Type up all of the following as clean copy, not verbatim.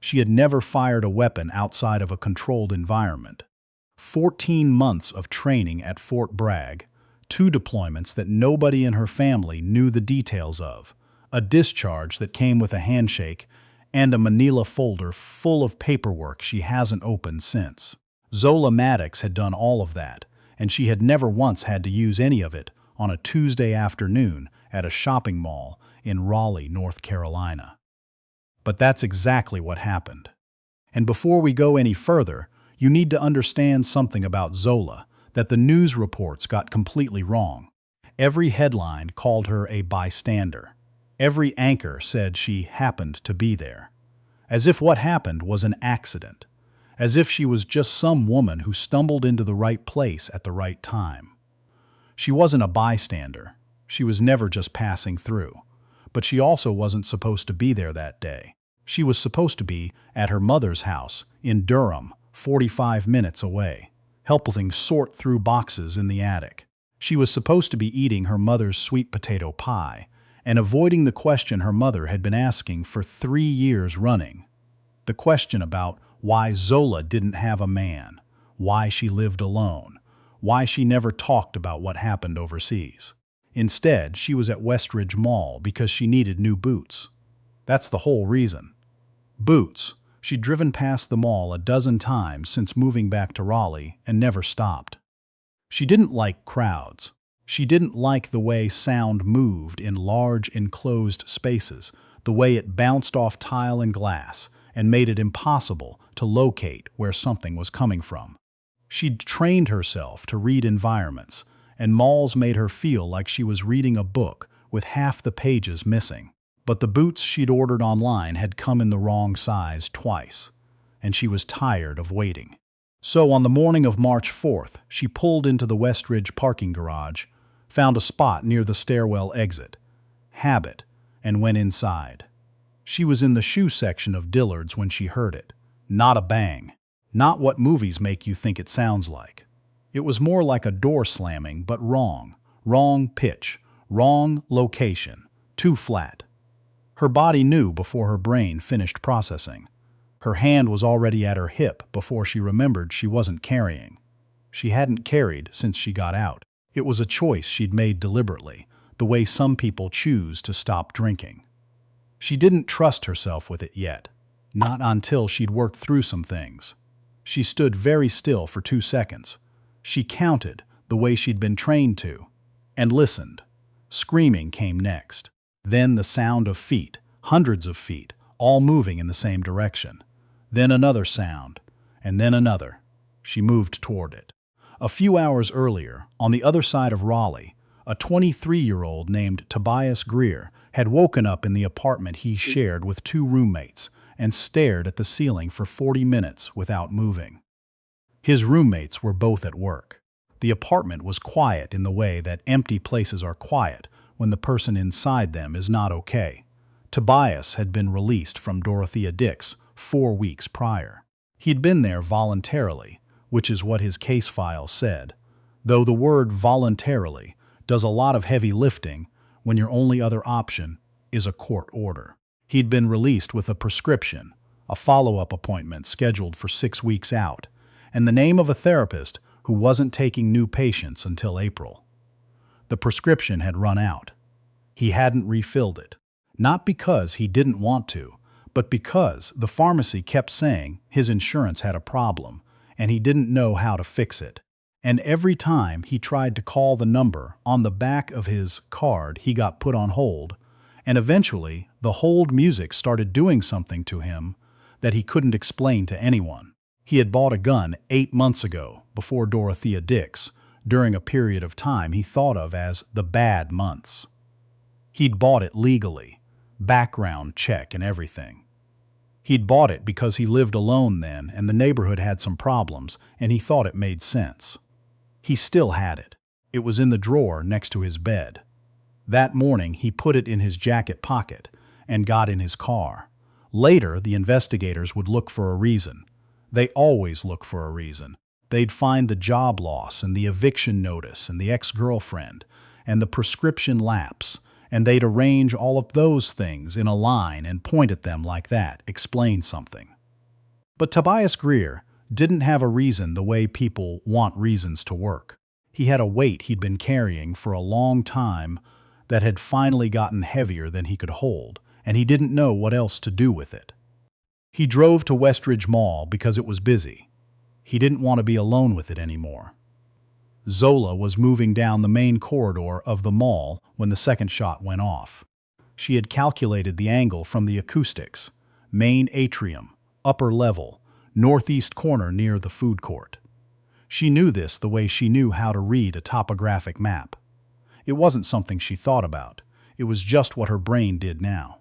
She had never fired a weapon outside of a controlled environment. 14 months of training at Fort Bragg, 2 deployments that nobody in her family knew the details of, a discharge that came with a handshake, and a manila folder full of paperwork she hasn't opened since. Zola Maddox had done all of that, and she had never once had to use any of it on a Tuesday afternoon at a shopping mall in Raleigh, North Carolina. But that's exactly what happened. And before we go any further, you need to understand something about Zola that the news reports got completely wrong. Every headline called her a bystander. Every anchor said she happened to be there. As if what happened was an accident. As if she was just some woman who stumbled into the right place at the right time. She wasn't a bystander. She was never just passing through. But she also wasn't supposed to be there that day. She was supposed to be at her mother's house in Durham, 45 minutes away, helping sort through boxes in the attic. She was supposed to be eating her mother's sweet potato pie and avoiding the question her mother had been asking for 3 years running. The question about why Zola didn't have a man, why she lived alone, why she never talked about what happened overseas. Instead, she was at Westridge Mall because she needed new boots. That's the whole reason. Boots. She'd driven past the mall a dozen times since moving back to Raleigh and never stopped. She didn't like crowds. She didn't like the way sound moved in large enclosed spaces, the way it bounced off tile and glass and made it impossible to locate where something was coming from. She'd trained herself to read environments, and malls made her feel like she was reading a book with half the pages missing. But the boots she'd ordered online had come in the wrong size twice, and she was tired of waiting. So on the morning of March 4th, she pulled into the Westridge parking garage, found a spot near the stairwell exit, habit, and went inside. She was in the shoe section of Dillard's when she heard it. Not a bang. Not what movies make you think it sounds like. It was more like a door slamming, but wrong. Wrong pitch. Wrong location. Too flat. Her body knew before her brain finished processing. Her hand was already at her hip before she remembered she wasn't carrying. She hadn't carried since she got out. It was a choice she'd made deliberately, the way some people choose to stop drinking. She didn't trust herself with it yet. Not until she'd worked through some things. She stood very still for 2 seconds. She counted the way she'd been trained to, and listened. Screaming came next. Then the sound of feet, hundreds of feet, all moving in the same direction. Then another sound, and then another. She moved toward it. A few hours earlier, on the other side of Raleigh, a 23-year-old named Tobias Greer had woken up in the apartment he shared with 2 roommates and stared at the ceiling for 40 minutes without moving. His roommates were both at work. The apartment was quiet in the way that empty places are quiet when the person inside them is not okay. Tobias had been released from Dorothea Dix 4 weeks prior. He'd been there voluntarily, which is what his case file said, though the word voluntarily does a lot of heavy lifting when your only other option is a court order. He'd been released with a prescription, a follow-up appointment scheduled for 6 weeks out, and the name of a therapist who wasn't taking new patients until April. The prescription had run out. He hadn't refilled it, not because he didn't want to, but because the pharmacy kept saying his insurance had a problem and he didn't know how to fix it. And every time he tried to call the number on the back of his card, he got put on hold, and eventually the hold music started doing something to him that he couldn't explain to anyone. He had bought a gun 8 months ago, before Dorothea Dix, during a period of time he thought of as the bad months. He'd bought it legally, background check and everything. He'd bought it because he lived alone then and the neighborhood had some problems and he thought it made sense. He still had it. It was in the drawer next to his bed. That morning he put it in his jacket pocket and got in his car. Later, the investigators would look for a reason. They always look for a reason. They'd find the job loss and the eviction notice and the ex-girlfriend and the prescription lapse and they'd arrange all of those things in a line and point at them like that, explain something. But Tobias Greer didn't have a reason the way people want reasons to work. He had a weight he'd been carrying for a long time that had finally gotten heavier than he could hold, and he didn't know what else to do with it. He drove to Westridge Mall because it was busy. He didn't want to be alone with it anymore. Zola was moving down the main corridor of the mall when the second shot went off. She had calculated the angle from the acoustics: main atrium, upper level, northeast corner near the food court. She knew this the way she knew how to read a topographic map. It wasn't something she thought about. It was just what her brain did now.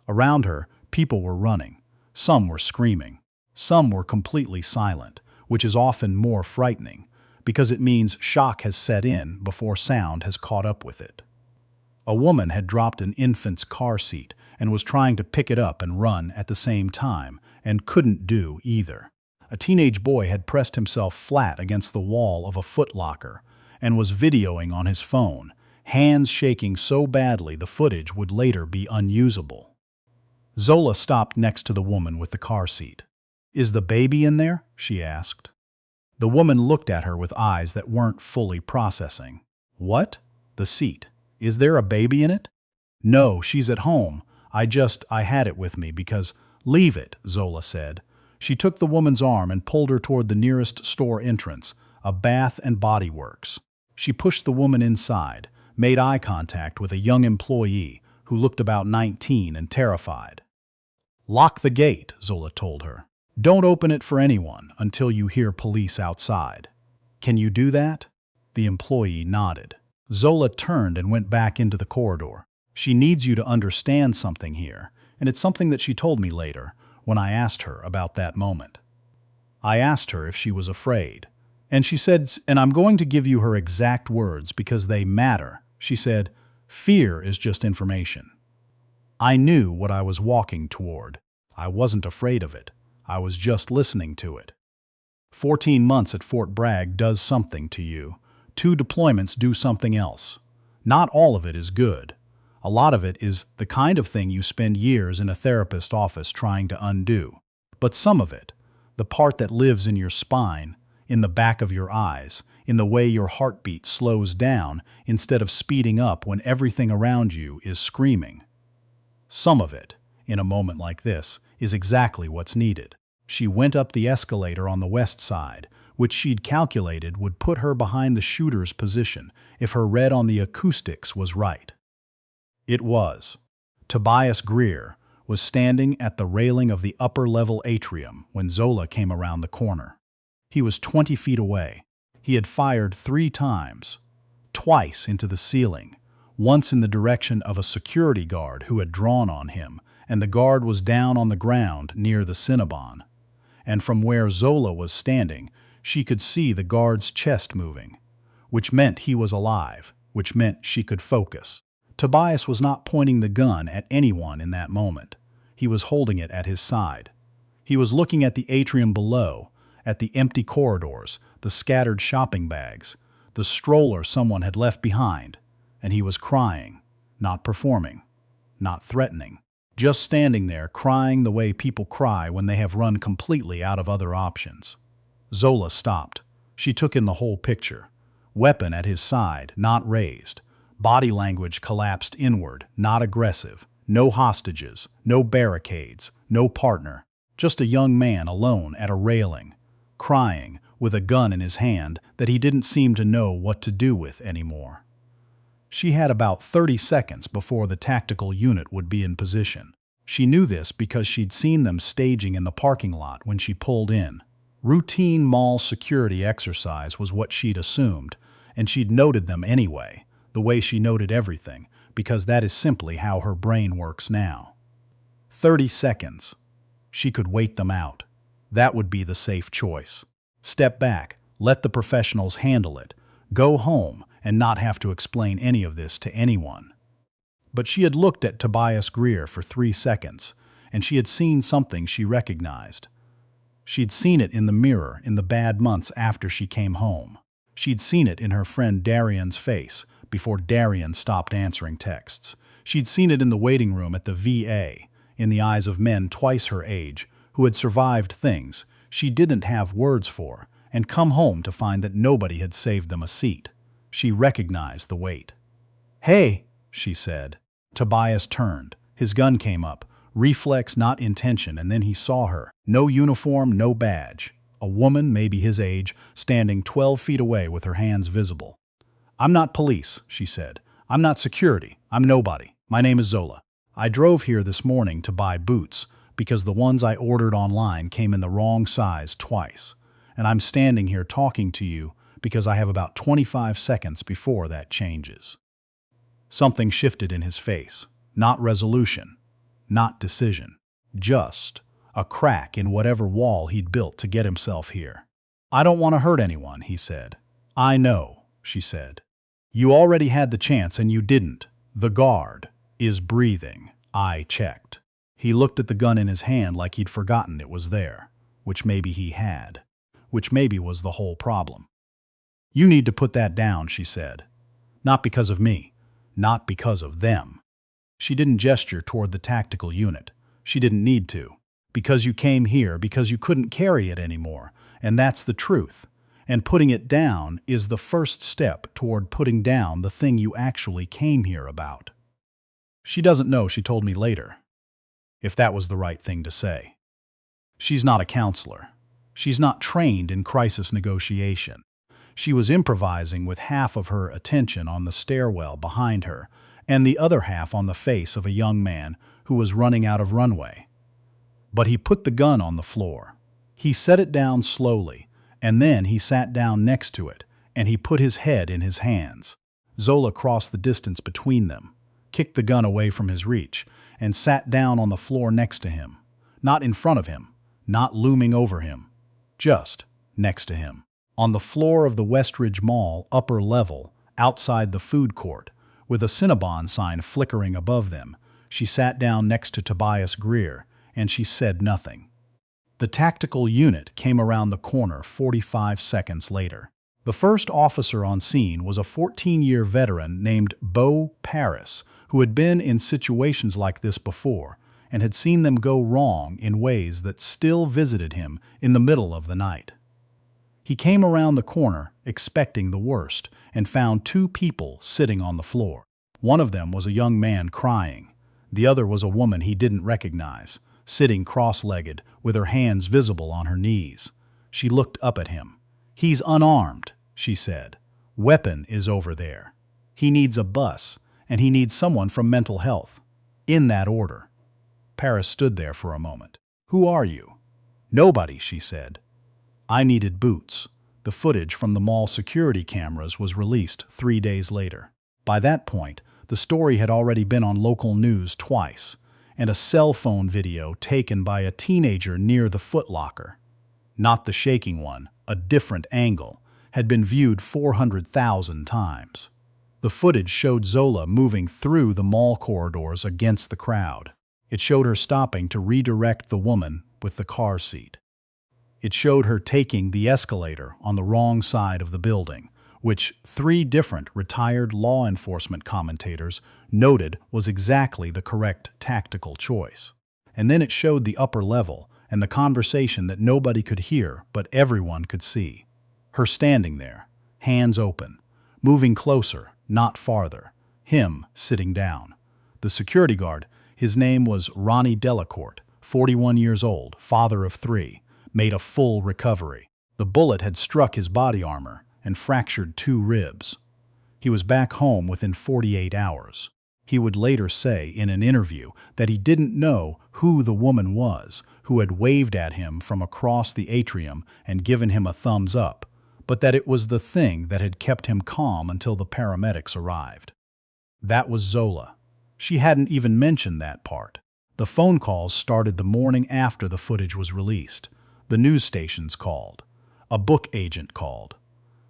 Around her, people were running. Some were screaming. Some were completely silent, which is often more frightening, because it means shock has set in before sound has caught up with it. A woman had dropped an infant's car seat and was trying to pick it up and run at the same time, and couldn't do either. A teenage boy had pressed himself flat against the wall of a Foot Locker and was videoing on his phone, hands shaking so badly the footage would later be unusable. Zola stopped next to the woman with the car seat. "Is the baby in there?" she asked. The woman looked at her with eyes that weren't fully processing. "What? The seat. Is there a baby in it?" "No, she's at home. I had it with me because—" "Leave it," Zola said. She took the woman's arm and pulled her toward the nearest store entrance, a Bath and Body Works. She pushed the woman inside, made eye contact with a young employee who looked about 19 and terrified. "Lock the gate," Zola told her. "Don't open it for anyone until you hear police outside." "Can you do that?" The employee nodded. Zola turned and went back into the corridor. "She needs you to understand something here, and it's something that she told me later when I asked her about that moment. I asked her if she was afraid, and she said, and I'm going to give you her exact words because they matter. She said, 'Fear is just information.' I knew what I was walking toward. I wasn't afraid of it. I was just listening to it. 14 months at Fort Bragg does something to you. 2 deployments do something else. Not all of it is good. A lot of it is the kind of thing you spend years in a therapist's office trying to undo. But some of it, the part that lives in your spine, in the back of your eyes, in the way your heartbeat slows down instead of speeding up when everything around you is screaming. Some of it, in a moment like this, is exactly what's needed." She went up the escalator on the west side, which she'd calculated would put her behind the shooter's position if her read on the acoustics was right. It was. Tobias Greer was standing at the railing of the upper-level atrium when Zola came around the corner. He was 20 feet away. He had fired 3 times, twice into the ceiling, once in the direction of a security guard who had drawn on him, and the guard was down on the ground near the Cinnabon. And from where Zola was standing, she could see the guard's chest moving, which meant he was alive, which meant she could focus. Tobias was not pointing the gun at anyone in that moment. He was holding it at his side. He was looking at the atrium below, at the empty corridors, the scattered shopping bags, the stroller someone had left behind, and he was crying, not performing, not threatening. Just standing there crying the way people cry when they have run completely out of other options. Zola stopped. She took in the whole picture. Weapon at his side, not raised. Body language collapsed inward, not aggressive. No hostages, no barricades, no partner. Just a young man alone at a railing, crying, with a gun in his hand that he didn't seem to know what to do with anymore. She had about 30 seconds before the tactical unit would be in position. She knew this because she'd seen them staging in the parking lot when she pulled in. Routine mall security exercise was what she'd assumed, and she'd noted them anyway, the way she noted everything, because that is simply how her brain works now. 30 seconds. She could wait them out. That would be the safe choice. Step back, let the professionals handle it, go home, and not have to explain any of this to anyone. But she had looked at Tobias Greer for 3 seconds, and she had seen something she recognized. She'd seen it in the mirror in the bad months after she came home. She'd seen it in her friend Darian's face, before Darian stopped answering texts. She'd seen it in the waiting room at the VA, in the eyes of men twice her age, who had survived things she didn't have words for, and come home to find that nobody had saved them a seat. She recognized the weight. "Hey," she said. Tobias turned. His gun came up. Reflex, not intention, and then he saw her. No uniform, no badge. A woman, maybe his age, standing 12 feet away with her hands visible. "I'm not police," she said. "I'm not security. I'm nobody. My name is Zola. I drove here this morning to buy boots because the ones I ordered online came in the wrong size twice. And I'm standing here talking to you because I have about 25 seconds before that changes." Something shifted in his face. Not resolution. Not decision. Just a crack in whatever wall he'd built to get himself here. "I don't want to hurt anyone," he said. "I know," she said. "You already had the chance and you didn't. The guard is breathing. I checked." He looked at the gun in his hand like he'd forgotten it was there, which maybe he had, which maybe was the whole problem. "You need to put that down," she said. "Not because of me. Not because of them." She didn't gesture toward the tactical unit. She didn't need to. Because you came here, because you couldn't carry it anymore, and that's the truth. And putting it down is the first step toward putting down the thing you actually came here about. She doesn't know, she told me later, if that was the right thing to say. She's not a counselor. She's not trained in crisis negotiation. She was improvising with half of her attention on the stairwell behind her, and the other half on the face of a young man who was running out of runway. But he put the gun on the floor. He set it down slowly, and then he sat down next to it, and he put his head in his hands. Zola crossed the distance between them, kicked the gun away from his reach, and sat down on the floor next to him. Not in front of him, not looming over him, just next to him. On the floor of the Westridge Mall upper level, outside the food court, with a Cinnabon sign flickering above them, she sat down next to Tobias Greer, and she said nothing. The tactical unit came around the corner 45 seconds later. The first officer on scene was a 14-year veteran named Beau Paris, who had been in situations like this before and had seen them go wrong in ways that still visited him in the middle of the night. He came around the corner expecting the worst and found two people sitting on the floor. One of them was a young man crying. The other was a woman he didn't recognize, sitting cross-legged with her hands visible on her knees. She looked up at him. "He's unarmed," she said. "Weapon is over there. He needs a bus, and he needs someone from mental health. In that order." Paris stood there for a moment. "Who are you?" "Nobody," she said. "I needed boots." The footage from the mall security cameras was released 3 days later. By that point, the story had already been on local news twice, and a cell phone video taken by a teenager near the Foot Locker, not the shaking one, a different angle, had been viewed 400,000 times. The footage showed Zola moving through the mall corridors against the crowd. It showed her stopping to redirect the woman with the car seat. It showed her taking the escalator on the wrong side of the building, which 3 different retired law enforcement commentators noted was exactly the correct tactical choice. And then it showed the upper level and the conversation that nobody could hear but everyone could see. Her standing there, hands open, moving closer, not farther, him sitting down. The security guard, his name was Ronnie Delacourt, 41 years old, father of 3, made a full recovery. The bullet had struck his body armor and fractured 2 ribs. He was back home within 48 hours. He would later say in an interview that he didn't know who the woman was who had waved at him from across the atrium and given him a thumbs up, but that it was the thing that had kept him calm until the paramedics arrived. That was Zola. She hadn't even mentioned that part. The phone calls started the morning after the footage was released. The news stations called. A book agent called.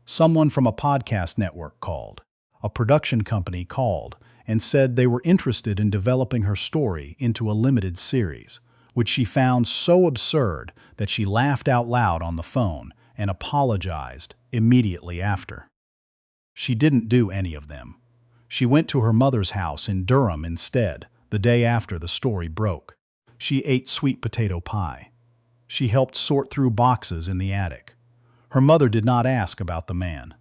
Someone from a podcast network called. A production company called and said they were interested in developing her story into a limited series, which she found so absurd that she laughed out loud on the phone and apologized immediately after. She didn't do any of them. She went to her mother's house in Durham instead, the day after the story broke. She ate sweet potato pie. She helped sort through boxes in the attic. Her mother did not ask about the man.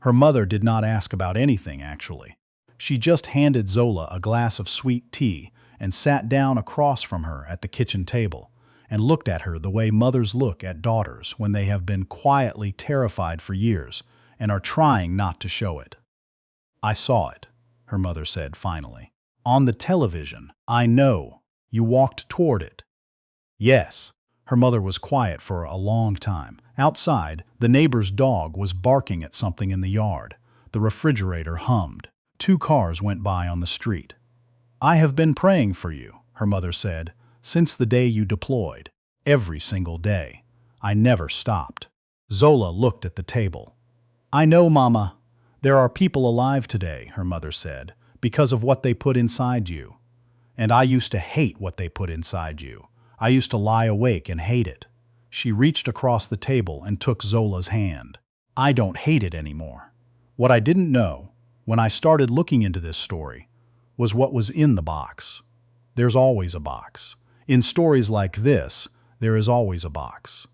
Her mother did not ask about anything, actually. She just handed Zola a glass of sweet tea and sat down across from her at the kitchen table and looked at her the way mothers look at daughters when they have been quietly terrified for years and are trying not to show it. "I saw it," her mother said finally. "On the television. I know. You walked toward it." "Yes." Her mother was quiet for a long time. Outside, the neighbor's dog was barking at something in the yard. The refrigerator hummed. 2 cars went by on the street. "I have been praying for you," her mother said, "since the day you deployed. Every single day. I never stopped." Zola looked at the table. "I know, Mama. There are people alive today," her mother said, "because of what they put inside you. And I used to hate what they put inside you. I used to lie awake and hate it." She reached across the table and took Zola's hand. "I don't hate it anymore. What I didn't know, when I started looking into this story, was what was in the box. There's always a box. In stories like this, there is always a box."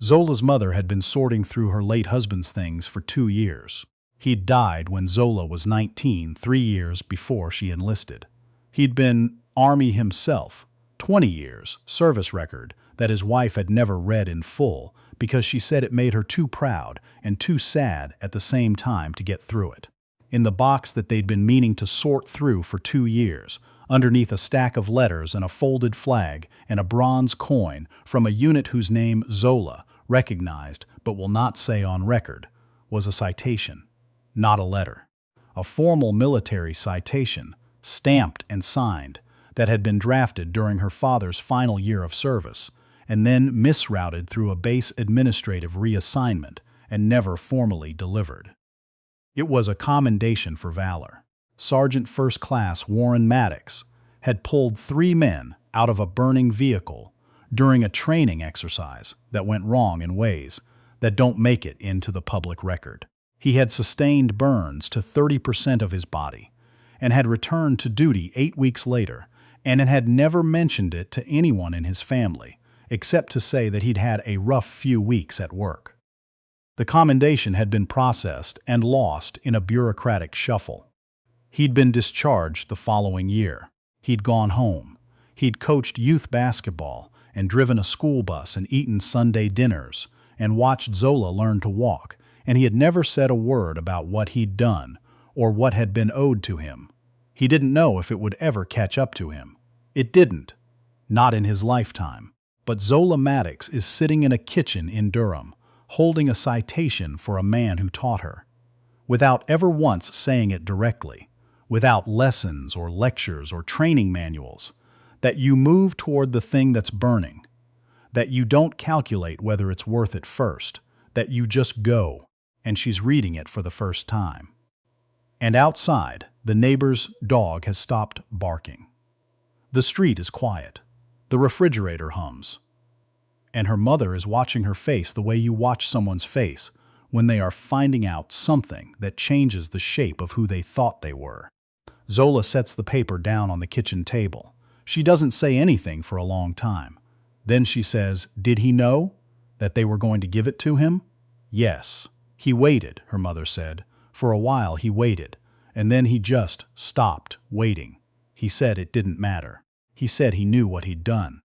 Zola's mother had been sorting through her late husband's things for 2 years. He'd died when Zola was 19, 3 years before she enlisted. He'd been Army himself, 20 years, service record that his wife had never read in full because she said it made her too proud and too sad at the same time to get through it. In the box that they'd been meaning to sort through for 2 years, underneath a stack of letters and a folded flag and a bronze coin from a unit whose name Zola recognized but will not say on record, was a citation, not a letter. A formal military citation, stamped and signed, that had been drafted during her father's final year of service, and then misrouted through a base administrative reassignment and never formally delivered. It was a commendation for valor. Sergeant First Class Warren Maddox had pulled 3 men out of a burning vehicle during a training exercise that went wrong in ways that don't make it into the public record. He had sustained burns to 30% of his body and had returned to duty 8 weeks later, and had never mentioned it to anyone in his family, except to say that he'd had a rough few weeks at work. The commendation had been processed and lost in a bureaucratic shuffle. He'd been discharged the following year. He'd gone home. He'd coached youth basketball and driven a school bus and eaten Sunday dinners and watched Zola learn to walk, and he had never said a word about what he'd done or what had been owed to him. He didn't know if it would ever catch up to him. It didn't. Not in his lifetime. But Zola Maddox is sitting in a kitchen in Durham, holding a citation for a man who taught her, without ever once saying it directly, without lessons or lectures or training manuals, that you move toward the thing that's burning, that you don't calculate whether it's worth it first, that you just go, and she's reading it for the first time. And outside, the neighbor's dog has stopped barking. The street is quiet. The refrigerator hums. And her mother is watching her face the way you watch someone's face when they are finding out something that changes the shape of who they thought they were. Zola sets the paper down on the kitchen table. She doesn't say anything for a long time. Then she says, "Did he know that they were going to give it to him?" "Yes. He waited," her mother said. "For a while he waited, and then he just stopped waiting. He said it didn't matter. He said he knew what he'd done."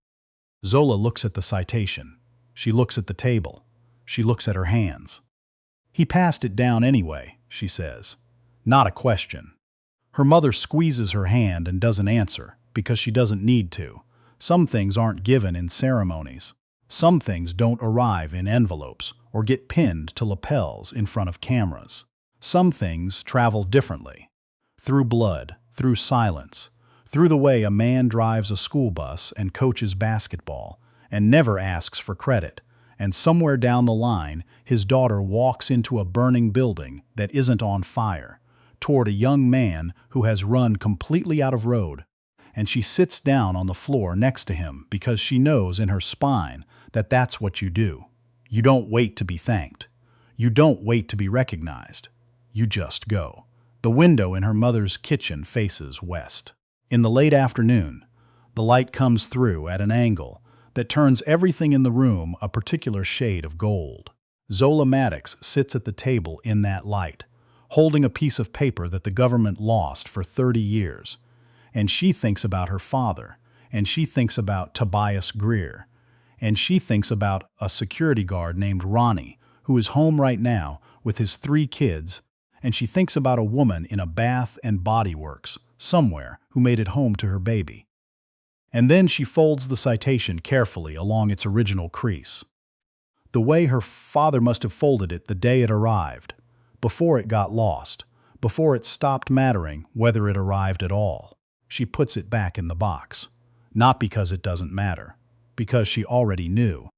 Zola looks at the citation. She looks at the table. She looks at her hands. "He passed it down anyway," she says. Not a question. Her mother squeezes her hand and doesn't answer, because she doesn't need to. Some things aren't given in ceremonies. Some things don't arrive in envelopes or get pinned to lapels in front of cameras. Some things travel differently. Through blood, through silence, through the way a man drives a school bus and coaches basketball and never asks for credit, and somewhere down the line his daughter walks into a burning building that isn't on fire, toward a young man who has run completely out of road, and she sits down on the floor next to him because she knows in her spine that that's what you do. You don't wait to be thanked. You don't wait to be recognized. You just go. The window in her mother's kitchen faces west. In the late afternoon, the light comes through at an angle that turns everything in the room a particular shade of gold. Zola Maddox sits at the table in that light, holding a piece of paper that the government lost for 30 years. And she thinks about her father, and she thinks about Tobias Greer, and she thinks about a security guard named Ronnie, who is home right now with his 3 kids, and she thinks about a woman in a Bath and Body Works somewhere who made it home to her baby. And then she folds the citation carefully along its original crease, the way her father must have folded it the day it arrived, before it got lost, before it stopped mattering whether it arrived at all. She puts it back in the box, not because it doesn't matter, because she already knew